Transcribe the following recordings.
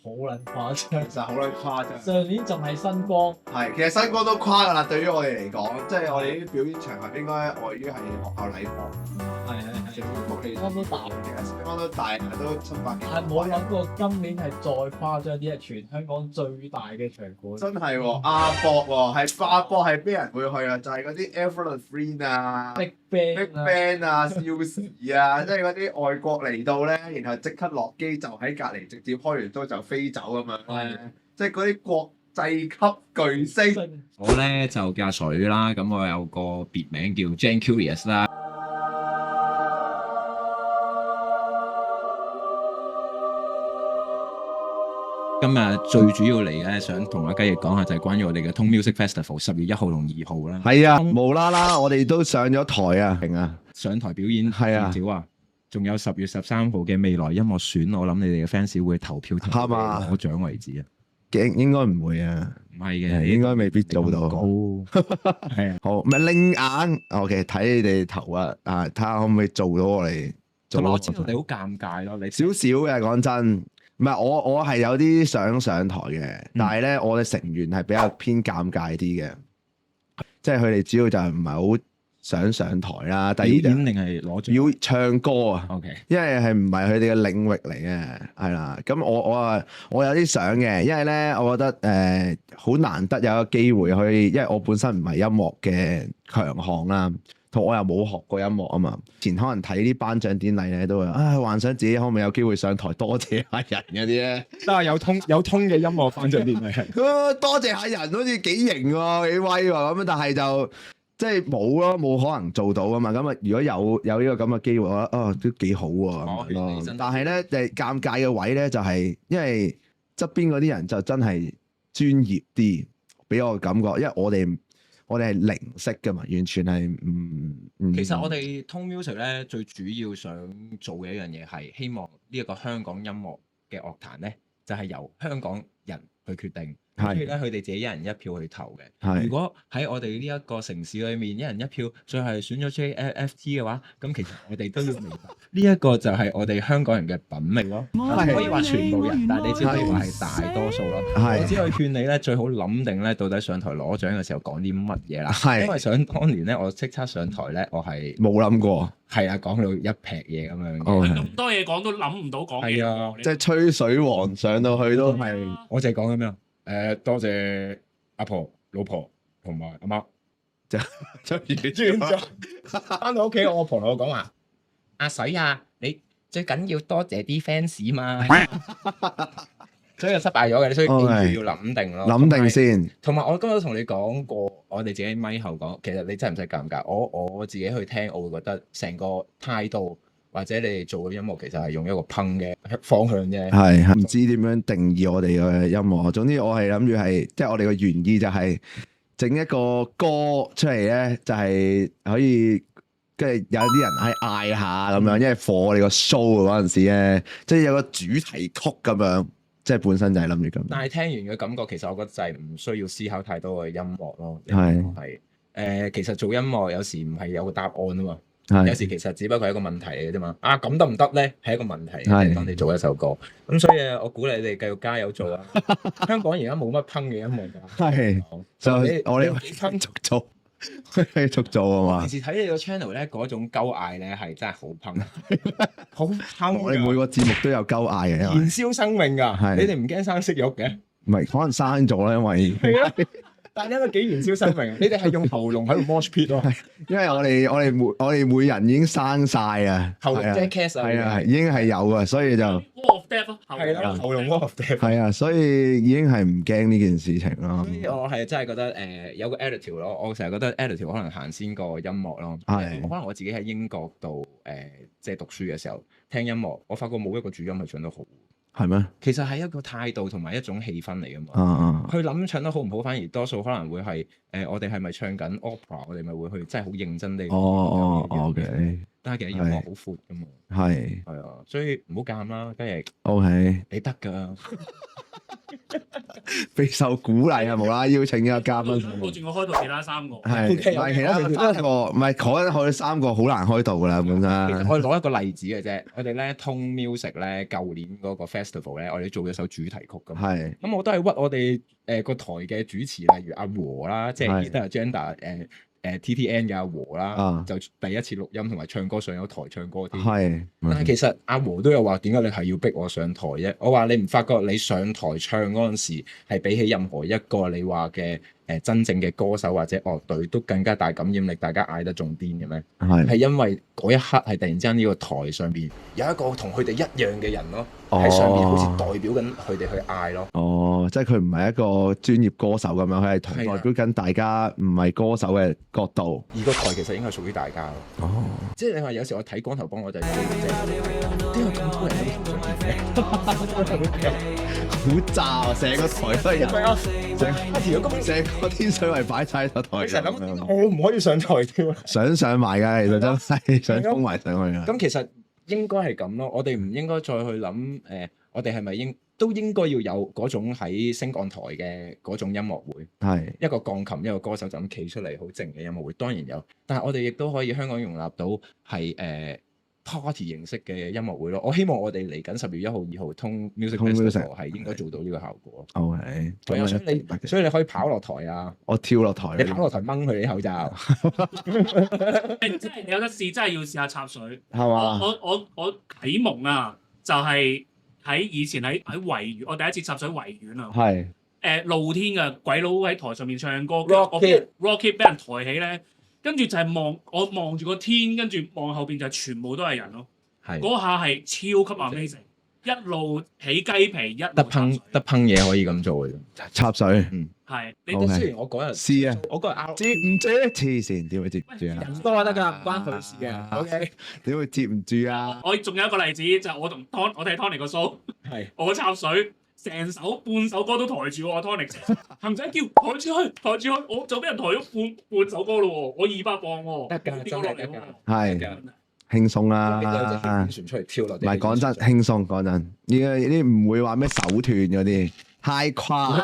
好撚誇張，其實好撚誇張。上年仲係新光，係，其實新光都誇㗎啦，對於我哋嚟講，即係我哋啲表演場合應該外於係學校禮堂，係福利啱都大，其實新光都大，都700幾。係冇諗過今年係再誇張啲，係全香港最大嘅場館。真係喎，亞博喎，係亞博係咩人會去啊？就係嗰啲 Avril Lavigne 啊、 Big Big Bang 啊， Bang 啊、少時啊，即係嗰啲外國嚟到咧，然後即刻落機就喺隔離直接開完刀就飛走咁樣係咧，即係嗰啲國際級巨星。我咧就叫阿水啦，咁我有個別名叫 Jane Curious 啦。今日最主要嚟咧，想同阿雞翼講下就係關於我哋嘅 Tone Music Festival 10月1號同2號啦。係啊，無啦啦我哋都上咗台啊，明啊，上台表演係啊少啊，仲有10月13號嘅未來音樂選，我諗你哋嘅 fans 會投票係嘛攞獎為止啊。應該唔會啊，唔係嘅，應該未必做到。高係啊，好，咪另眼，OK，睇你哋投啊，睇下可唔可以做到我哋做到我知道你好尷尬咯，你少少嘅，講真，唔係我係有啲想上台嘅，但係咧我嘅成員係比較偏尷尬啲嘅，即係佢哋主要就係唔係好想上台啦。第二就表演定係攞獎要唱歌啊。 ？OK，因為係唔係佢哋嘅領域嚟嘅，係啦。咁我有啲想嘅，因為咧，我覺得好難得有一個機會去，因為我本身唔係音樂嘅強項啦，同我又冇學過音樂啊嘛。前可能睇啲頒獎典禮咧，都會幻想自己可唔可以有機會上台多謝下人嗰啲咧。但係有通嘅音樂頒獎典禮係。多謝下人好似幾型喎，幾威喎咁，但係就即係冇咯，冇可能做到啊嘛。咁啊，如果有呢個咁嘅機會，我覺得都幾好喎咁咯。但係咧，尷尬嘅位咧就係因為側邊嗰啲人就真係專業啲，俾我感覺，因為我哋係零識噶嘛，完全係唔。其實我哋 Tone Music 咧最主要想做嘅一樣嘢係希望呢一個香港音樂嘅樂壇咧，就係由香港人去決定。跟住咧，佢哋自己一人一票去投嘅。係如果喺我哋呢一個城市裏面，一人一票，最後係選咗 JFT 嘅話，咁其實我哋都要明白，呢一個就係我哋香港人嘅品味咯。唔可以話全部人，但係你只可以話係大多數咯。係我只可以勸你咧，最好諗定咧，到底上台攞獎嘅時候講啲乜嘢啦。係因為想當年咧，我即刻上台咧，我係冇諗過，係啊，講到一劈嘢咁樣嘅。哦咁多嘢講都諗唔到講嘢係啊喎。即係吹水王上到去都係係我就係講緊咩啊？多謝阿婆、老婆同埋阿媽。就轉咗，翻到屋企，我阿婆同我講話：阿水啊，你最緊要多謝啲 fans 嘛。所以就失敗咗嘅，所以記住要諗定咯。諗定先。同埋我今日同你講過，我哋自己咪後講，其實你真係唔使尷尬。我自己去聽，我會覺得成個態度或者你哋做嘅音樂，其實係用一個烹嘅方向啫。係唔知點樣定義我哋嘅音樂。總之我係諗住係，即係我哋嘅原意就係整一個歌出嚟咧，就係可以跟住有啲人喺嗌下咁樣，因為 for 我哋個 show 嗰陣時咧，即係有個主題曲咁樣，即係本身就係諗住咁。但係聽完嘅感覺，其實我覺得就係唔需要思考太多嘅音樂咯。係其實做音樂有時唔係有個答案啊嘛。係有時其實只不過係一個問題嚟嘅啫嘛。咁得唔得咧？係一個問題。係當你做一首歌，咁所以我鼓勵你哋繼續加油做啊！香港而家冇乜烹嘅音樂㗎。係，就我哋幾烹繼續做，繼續做啊嘛平。時睇你個 channel 咧，嗰種鳩嗌咧係真係好烹，好烹㗎。我哋每個節目都有鳩嗌嘅，因為燃燒生命㗎。係你哋唔驚生息肉嘅？唔係可能生咗啦，因為係啊。但係因為幾燃燒生命，你哋係用喉嚨喺度 mosh pit 咯。因為我哋每人已經生晒啊，喉嚨係啊 jackass 啊，係啊，已經係有啊，所以就 Wall of Death 咯，係啦，喉嚨 wall of death。係啊，所以已經係唔驚呢件事情咯。所以我係真係覺得有個 attitude 咯，我成日覺得 attitude 可能行先過音樂咯。係可能我自己喺英國度即係讀書嘅時候聽音樂，我發覺冇一個主音係唱得好。係咩？其實係一個態度同埋一種氣氛嚟㗎嘛。佢諗唱得好唔好，反而多數可能會係我哋係咪唱緊 opera，我哋咪會去真係好認真地。OK。但係其實音樂好闊㗎嘛。係。係啊，所以唔好尷啦，雞翼。OK。你得㗎。備受鼓勵啊，無啦啦邀請一個嘉賓上嚟。我仲要開到其他3個。係，唔係其他3個，唔係開3個好難開到㗎啦，本身。我攞一個例子嘅啫，我哋咧通 music 咧，舊年嗰個 festival 咧，我哋做咗首主題曲咁。係。咁我都係屈我哋個台嘅主持，例如阿和啦，即係 Eater Agenda TTN 嘅阿和啦，就第一次錄音同埋唱歌上咗台唱歌啲。係。但係其實阿和都有話，點解你係要逼我上台啫？我話你唔發覺你上台唱嗰陣時，係比起任何一個你話嘅真正嘅歌手或者樂隊都更加大感染力，大家嗌得仲癲嘅咩？係因為嗰一刻係突然之間呢個台上邊有一個同佢哋一樣嘅人咯，喺上邊好似代表緊佢哋去嗌咯。哦，即係佢唔係一個專業歌手咁樣，佢係代表緊大家唔係歌手嘅角度。而個台其實應該係屬於大家咯。哦，即係你話有時我睇光頭幫我就係最正，點解咁多人都唔想見嘅？好炸啊！成個台都係人，成個天水圍擺晒喺個台。成日諗我唔可以上台添，想上埋㗎，其實真係想衝埋上去㗎。咁其實應該係咁咯，我哋唔應該再去諗我哋係咪應該要有嗰種喺升降台嘅嗰種音樂會？係一個鋼琴一個歌手就咁企出嚟好靜嘅音樂會，當然有，但係我哋亦都可以香港容納到係party 形式嘅音樂會咯。我希望我哋嚟緊10月1號、2號通 Music Festival 係應該做到呢個效果。OK，所以你可以跑落台啊！我跳落台，你跑落台掹佢啲口罩。真係有得試，真係要試下插水。係嘛？我啟蒙啊，就係喺以前喺維園，我第一次插水維園啊。係。露天嘅鬼佬喺台上面唱歌 ，Rocket 俾人抬起咧。跟住就係我望住個天，跟住望後邊就全部都係人咯。係嗰下係超級 amazing，一路起雞皮，一路得烹嘢可以咁做嘅，插水。係你雖然我嗰日試啊，我嗰日接唔住黐線，點會接唔住啊？人多得㗎，唔關佢事嘅。OK，點會接唔住啊？我仲有一個例子就係我同我睇 Tony 個 show，我插水。成半首歌都抬住我 Tonic， 行仔叫抬住去，我就俾人抬咗半首歌咯喎，我200磅喎，得㗎，真係得㗎，係輕鬆啦，船出嚟跳落地。唔係講真，輕鬆講真，呢啲唔會話咩手斷嗰啲，太誇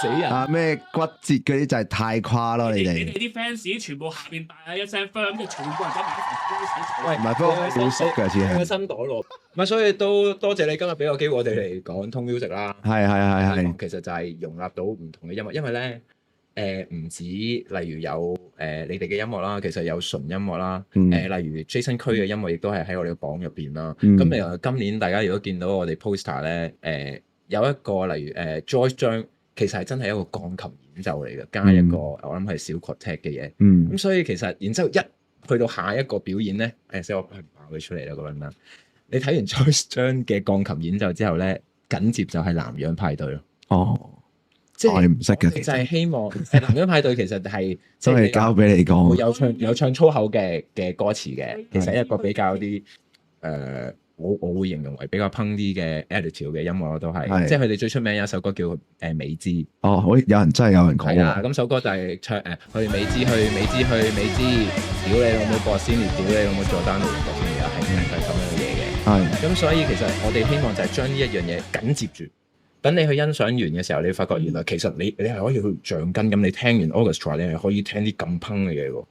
死人啊！咩骨折嗰啲就係太誇咯，你哋啲 fans 全部下邊大一聲 firm，跟住全部人走埋一齊。喂，唔係不過好識㗎，似係。新袋咯。唔係，所以都多謝你今日俾個機會我哋嚟講通 music 啦。係。其實就係容納到唔同嘅音樂，因為咧唔止例如有你哋嘅音樂啦，其實有純音樂啦。例如 Jason 區嘅音樂亦都係喺我哋嘅榜入邊啦。咁另外今年大家如果見到我哋 poster 咧，有一個例如Joyce 張，其實係真係一個鋼琴演奏嚟嘅，加一個我諗係小 quartet 嘅嘢。咁所以其實然之後一去到下一個表演咧，所以我爆佢出嚟啦咁樣啦。你睇完 Joyce 張嘅鋼琴演奏之後咧，緊接就係南洋派對咯。哦，即係我唔識嘅，就係希望南洋派對其實係真係交俾你講，有唱粗口嘅歌詞嘅，其實一個比較啲我會形容為比較烹啲嘅 attitude 嘅音樂都係，即係佢哋最出名有一首歌叫美姿。哦，好，真係有人講喎。咁首歌就係唱去美姿，屌你老母博先烈，屌你老母佐丹奴博先烈，係咁樣嘅嘢嘅。係。咁所以其實我哋希望就係將呢一樣嘢緊接住，等你去欣賞完嘅時候，你發覺原來其實你係可以去橡筋咁，你聽完 orchestra 你係可以聽啲咁烹嘅嘢喎。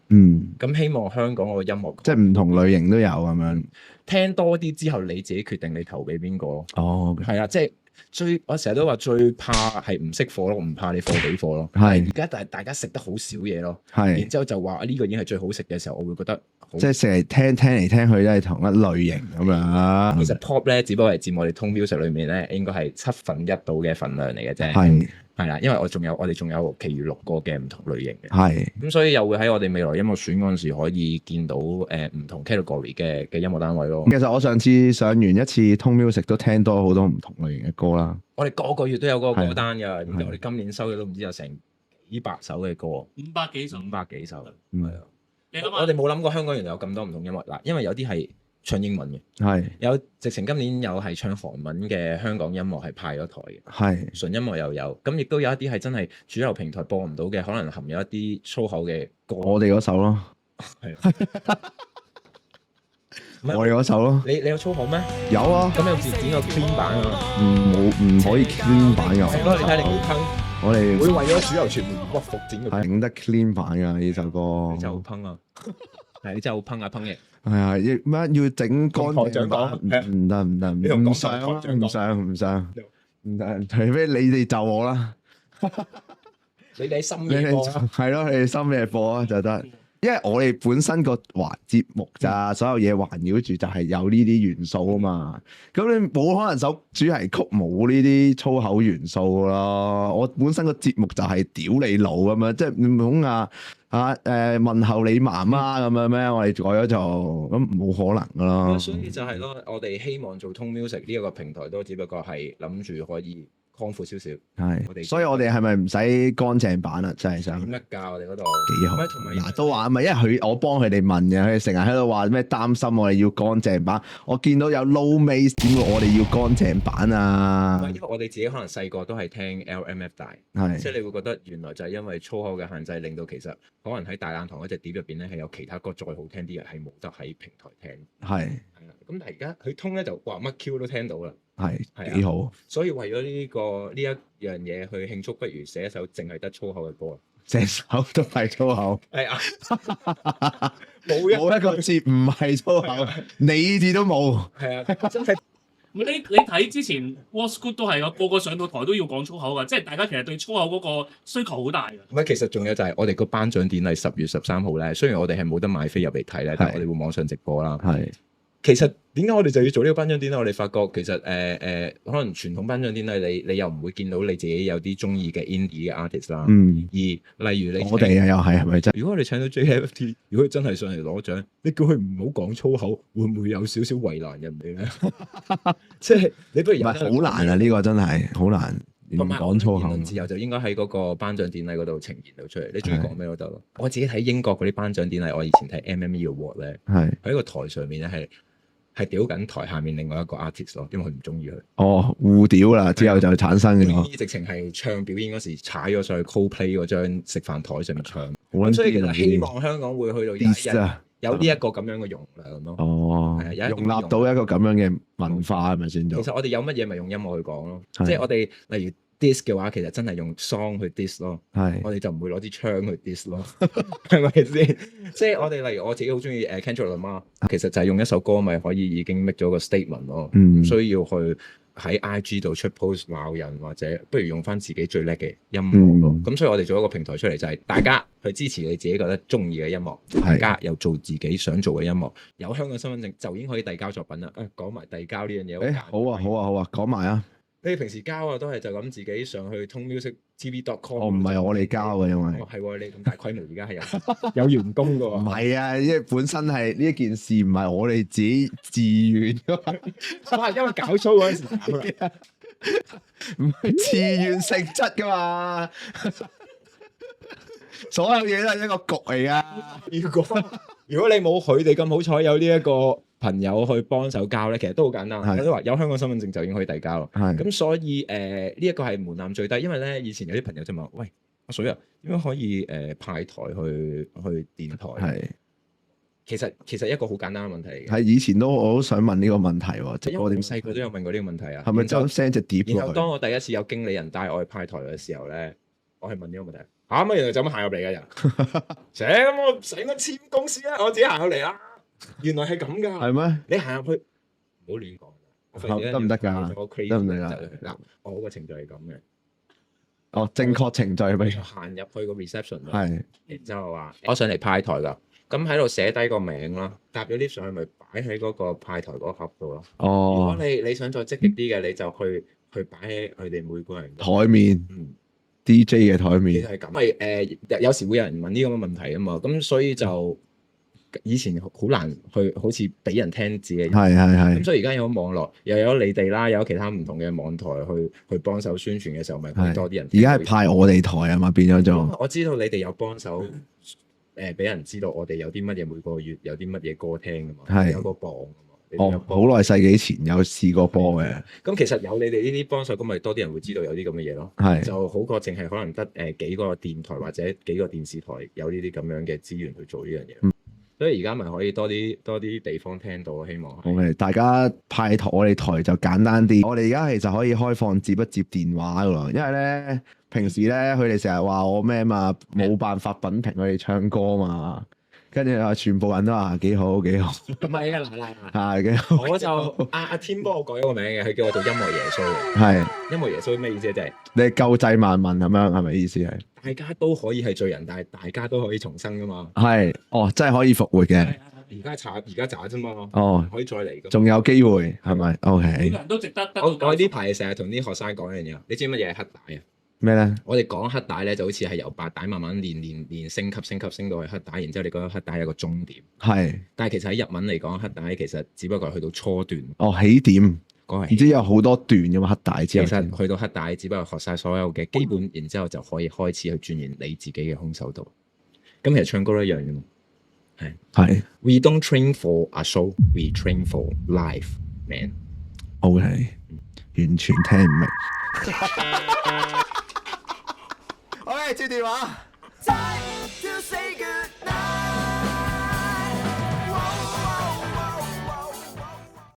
咁希望香港個音樂即係唔同類型都有咁樣。聽多啲之後，你自己決定你投俾邊個咯。哦，係啊，即係我成日都話最怕係唔識貨咯，唔怕你貨比貨咯。係。而家大家食得好少嘢咯。係。然之後就話呢個已經係最好食嘅時候，我會覺得即係成日聽嚟聽去都係同一類型咁樣。其實 pop 咧，只不過係佔我哋通 music 裏面咧，應該係1/7到嘅份量嚟嘅啫。係。係啦，因為我哋仲有其餘6個嘅唔同類型嘅。係。咁所以又會喺我哋未來音樂選嗰陣時，可以見到唔同 category 嘅音樂單位咯。其實我上次上完一次通 music 都聽多好多唔同類型嘅歌啦。我哋個月都有嗰個歌單㗎，然後我哋今年收嘅都唔知有成幾百首嘅歌。500幾首。500幾首。係啊。我哋冇諗過香港原來有咁多唔同音樂嗱，因為有啲係唱英文嘅，係有直情今年有係唱韓文嘅香港音樂係派咗台嘅，係純音樂又有，咁亦都有一啲係真係主流平台播唔到嘅，可能含有一啲粗口嘅歌。我哋嗰首咯，係我哋嗰首咯。你有粗口咩？有啊。咁有剪個 clean 版啊？唔可以 clean 版㗎。係咯，你睇你好烹，我哋會為咗主流傳媒屈服剪個。係整得 clean 版㗎呢首歌。你真係好烹啊！係你真係好烹啊，烹嘢。係啊，咩要整乾淨版？唔得，唔上，唔得，除非你哋就我啦。你哋深夜播啊？係咯，你哋深夜播啊就得。因為我哋本身個節目咋，所有嘢環繞住就係有呢啲元素啊嘛。咁你冇可能首主題曲冇呢啲粗口元素噶咯。我本身個節目就係屌你老咁樣，即係唔好問候你媽媽咁樣咩？我哋改咗做咁冇可能噶咯。所以就係咯，我哋希望做 Tone Music 呢一個平台都只不過係諗住可以擴闊少少，係，所以我哋係咪唔使乾淨版啊？真係想點一教我哋嗰度幾好。同埋嗱都話咪，因為我幫佢哋問嘅，佢哋成日喺度話咩擔心我哋要乾淨版。我見到有 low maze 點會我哋要乾淨版啊？因為我哋自己可能細個都係聽 LMF 大，即係你會覺得原來就係因為粗口嘅限制，令到其實可能喺大冷堂嗰隻碟入邊咧係有其他歌再好聽啲嘅，係冇得喺平台聽。係啊，咁但係而家佢通咧就話乜 Q 都聽到啦。係幾好，所以為咗呢一樣嘢去慶祝，不如寫一首淨係得粗口嘅歌。成首都係粗口，係啊，冇一個字唔係粗口，你字都冇。係啊，真係。你睇之前 What's Good 都係個個上到台都要講粗口㗎，即係大家其實對粗口嗰個需求好大㗎。唔係，其實仲有就係我哋個頒獎典禮10月13號咧，雖然我哋係冇得買飛入嚟睇咧，但係我哋會網上直播啦。係。其實點解我哋就要做呢個頒獎典禮？我哋發覺其實可能傳統頒獎典禮你又唔會見到你自己有啲中意嘅 indie 嘅 artist 啦。而例如你我哋又係咪真？如果我哋請到 JFT， 如果佢真係上嚟攞獎，你叫佢唔好講粗口，會唔會有少少為難人哋咧？即係你不如唔係好難啊！呢個真係好難。唔講粗口，自由就應該喺嗰個頒獎典禮嗰度呈現到出嚟。你中意講咩都得咯。我自己睇英國嗰啲頒獎典禮，我以前睇 MME Award 咧，喺個台上面咧係屌緊台下面另外一個 artist 咯，因為佢唔中意佢。哦，互屌啦，之後就產生嘅。直情係唱表演嗰時踩咗上去 Coldplay 嗰張食飯台上面唱。咁所以其實希望香港會去到有呢一個咁樣嘅容量咯。哦，容納到一個咁樣嘅文化係咪先？其實我哋有乜嘢咪用音樂去講咯，即係我哋例如 diss 嘅話，其實真係用 song 去 diss 咯。我哋就唔會攞支槍去 diss 咯，係咪先？即係我哋例如我自己好中意Kendrick Lamar，其實就係用一首歌咪可以已經 make 咗個 statement 咯，唔需要去喺 IG 度出 post 鬧人，或者不如用翻自己最叻嘅音樂咯。咁所以我哋做一個平台出嚟，就係大家去支持你自己覺得中意嘅音樂，大家又做自己想做嘅音樂。有香港身份證就已經可以遞交作品啦。講埋遞交呢樣嘢。好啊，講埋啊！你哋平時交啊，都係就咁自己上去 ToneMusicTV.com。唔係我哋交嘅，因為係你咁大規模，而家係有員工嘅喎。唔係啊，因為本身係呢一件事唔係我哋自己自願嘅嘛。因為搞 show 嗰陣時唔係自願性質嘅嘛。所有嘢都係一個局嚟噶。如果你冇佢哋咁好彩，有呢一個朋友去幫手交咧，其實都好簡單。我都話有香港身份證就已經可以遞交咯。咁所以呢一個係門檻最低，因為咧以前有啲朋友就問：喂，阿水啊，點樣可以派台去電台？其實一個好簡單嘅問題嚟嘅。係以前我都想問呢個問題喎，即係我哋細個都有問過呢個問題啊。係咪就 send 隻碟？然後當我第一次有經理人帶我去派台嘅時候咧，我係問呢個問題。乜原來就咁行入嚟嘅人？咁我使乜簽公司啊？我自己行入嚟啦。原來係咁㗎。係咩？你行入去唔好亂講。得唔得㗎？得唔得㗎？嗱，我個程序係咁嘅。哦，正確程序咪行入去個 reception 咯。係。然之後話我上嚟派台㗎，咁喺度寫低個名啦，搭咗 lift 上去咪擺喺嗰個派台嗰盒度咯。哦。如果你想再積極啲嘅，你就去擺喺佢哋每個人台面。DJ 嘅台面，其實係咁，因為有時會有人問呢咁嘅問題啊嘛，咁所以就以前好難去好似俾人聽自己，係，咁所以而家有網絡，又有你哋啦，有其他唔同嘅網台去幫手宣傳嘅時候，咪多啲人。而家係派我哋台啊嘛，變咗做。我知道你哋有幫手，俾人知道我哋有啲乜嘢每個月有啲乜嘢歌聽㗎嘛，有個榜。好耐世紀前有試過播嘅。咁其實有你哋呢啲幫手，咁咪多啲人會知道有啲咁嘅嘢咯。就好過淨係可能得幾個電台或者幾個電視台有呢啲咁樣嘅資源去做呢樣嘢。所以而家咪可以多啲地方聽到，希望。OK， 大家派台，我哋台就簡單啲。我哋而家其實可以開放接不接電話噶咯，因為咧平時咧佢哋成日話我咩嘛，冇辦法品評佢哋唱歌嘛，跟住話全部人都話幾好幾好。唔係啊，係幾好。我就阿天幫我改咗個名嘅，佢叫我做音樂耶穌嘅。係音樂耶穌咩意思啊？即係你救濟萬民咁樣係咪意思係？大家都可以係罪人，但係大家都可以重生噶嘛。係，哦，真係可以復活嘅。而家渣啫嘛。哦，可以再嚟㗎。仲有機會係咪 ？OK。每個人都值得。我呢排成日同啲學生講一樣嘢，你知乜嘢係黑帶啊？咩咧？我哋講黑帶咧，就好似係由白帶慢慢練升級升到去黑帶，然之後你覺得黑帶有個終點。係。但係其實喺日文嚟講，黑帶其實只不過係去到初段。哦，起點。然之後有好多段㗎嘛，黑帶之後。其實去到黑帶，只不過學晒所有嘅基本，然之後就可以開始去鑽研你自己嘅空手道。咁其實唱歌都一樣嘅嘛。係。We don't train for a show, we train for life, man. OK，完全聽唔明。OK，接電話。